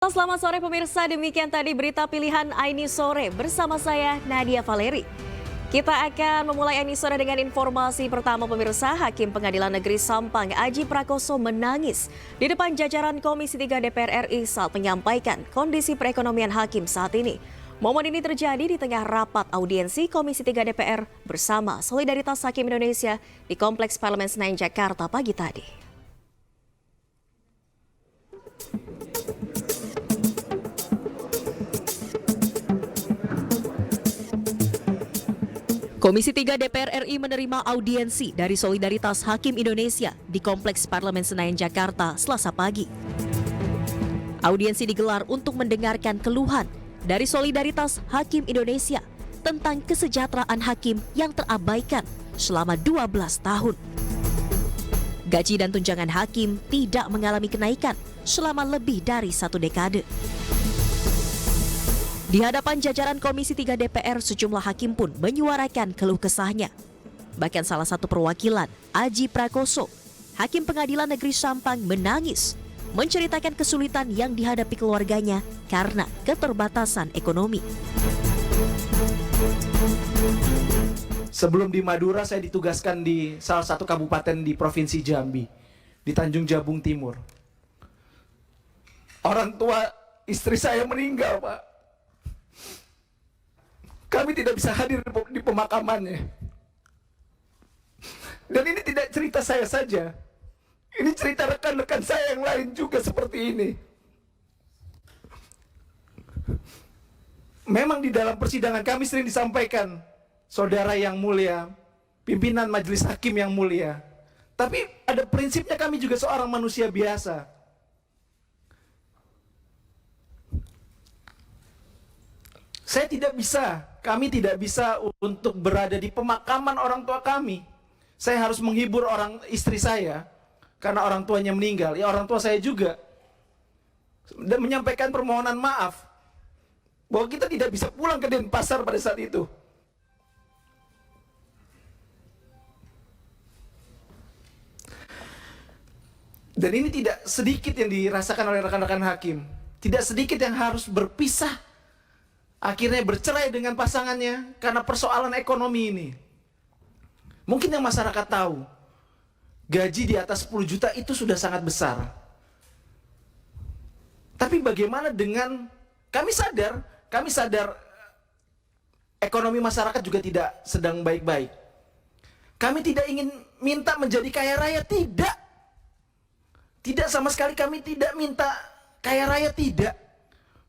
Selamat sore pemirsa, demikian tadi berita pilihan Aini Sore bersama saya Nadia Valeri. Kita akan memulai Aini Sore dengan informasi pertama pemirsa. Hakim Pengadilan Negeri Sampang Aji Prakoso menangis di depan jajaran Komisi 3 DPR RI saat menyampaikan kondisi perekonomian hakim saat ini. Momen ini terjadi di tengah rapat audiensi Komisi 3 DPR bersama Solidaritas Hakim Indonesia di Kompleks Parlemen Senayan, Jakarta pagi tadi. Komisi 3 DPR RI menerima audiensi dari Solidaritas Hakim Indonesia di Kompleks Parlemen Senayan, Jakarta, Selasa pagi. Audiensi digelar untuk mendengarkan keluhan dari Solidaritas Hakim Indonesia tentang kesejahteraan hakim yang terabaikan selama 12 tahun. Gaji dan tunjangan hakim tidak mengalami kenaikan selama lebih dari 1 dekade. Di hadapan jajaran Komisi 3 DPR, sejumlah hakim pun menyuarakan keluh kesahnya. Bahkan salah satu perwakilan, Aji Prakoso, Hakim Pengadilan Negeri Sampang, menangis, menceritakan kesulitan yang dihadapi keluarganya karena keterbatasan ekonomi. Sebelum di Madura, saya ditugaskan di salah satu kabupaten di Provinsi Jambi, di Tanjung Jabung Timur. Orang tua istri saya meninggal, Pak. Kami tidak bisa hadir di pemakamannya. Dan ini tidak cerita saya saja. Ini cerita rekan-rekan saya yang lain juga seperti ini. Memang di dalam persidangan kami sering disampaikan, saudara yang mulia, pimpinan majelis hakim yang mulia. Tapi ada prinsipnya, kami juga seorang manusia biasa. Kami tidak bisa untuk berada di pemakaman orang tua kami. Saya harus menghibur istri saya karena orang tuanya meninggal. Ya, orang tua saya juga. Dan menyampaikan permohonan maaf bahwa kita tidak bisa pulang ke Denpasar pada saat itu. Dan ini tidak sedikit yang dirasakan oleh rekan-rekan hakim. Tidak sedikit yang harus berpisah, akhirnya bercerai dengan pasangannya karena persoalan ekonomi ini. Mungkin yang masyarakat tahu, gaji di atas 10 juta itu sudah sangat besar. Tapi bagaimana dengan, kami sadar ekonomi masyarakat juga tidak sedang baik-baik. Kami tidak ingin minta menjadi kaya raya, tidak. Tidak sama sekali, kami tidak minta kaya raya, tidak.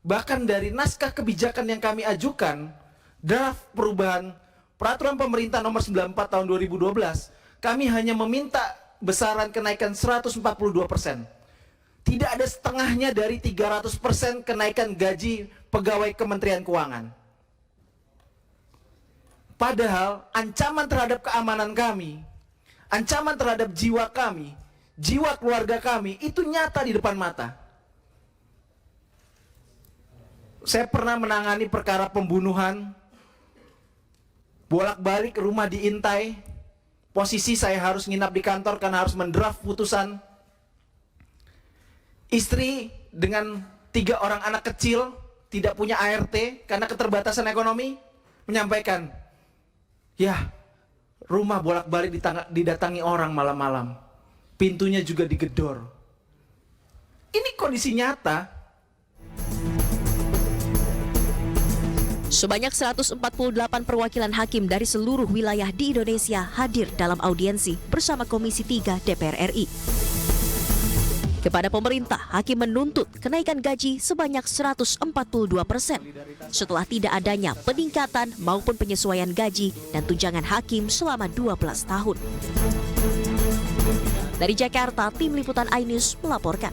Bahkan dari naskah kebijakan yang kami ajukan, draft perubahan peraturan pemerintah nomor 94 tahun 2012, kami hanya meminta besaran kenaikan 142%. Tidak ada setengahnya dari 300% kenaikan gaji pegawai Kementerian Keuangan. Padahal ancaman terhadap keamanan kami, ancaman terhadap jiwa kami, jiwa keluarga kami, itu nyata di depan mata. Saya pernah menangani perkara pembunuhan, bolak-balik rumah diintai, posisi saya harus nginap di kantor karena harus mendraft putusan. Istri dengan 3 orang anak kecil, tidak punya ART karena keterbatasan ekonomi, menyampaikan, ya, rumah bolak-balik didatangi orang malam-malam, pintunya juga digedor. Ini kondisi nyata. Sebanyak 148 perwakilan hakim dari seluruh wilayah di Indonesia hadir dalam audiensi bersama Komisi 3 DPR RI. Kepada pemerintah, hakim menuntut kenaikan gaji sebanyak 142% setelah tidak adanya peningkatan maupun penyesuaian gaji dan tunjangan hakim selama 12 tahun. Dari Jakarta, tim liputan iNews melaporkan.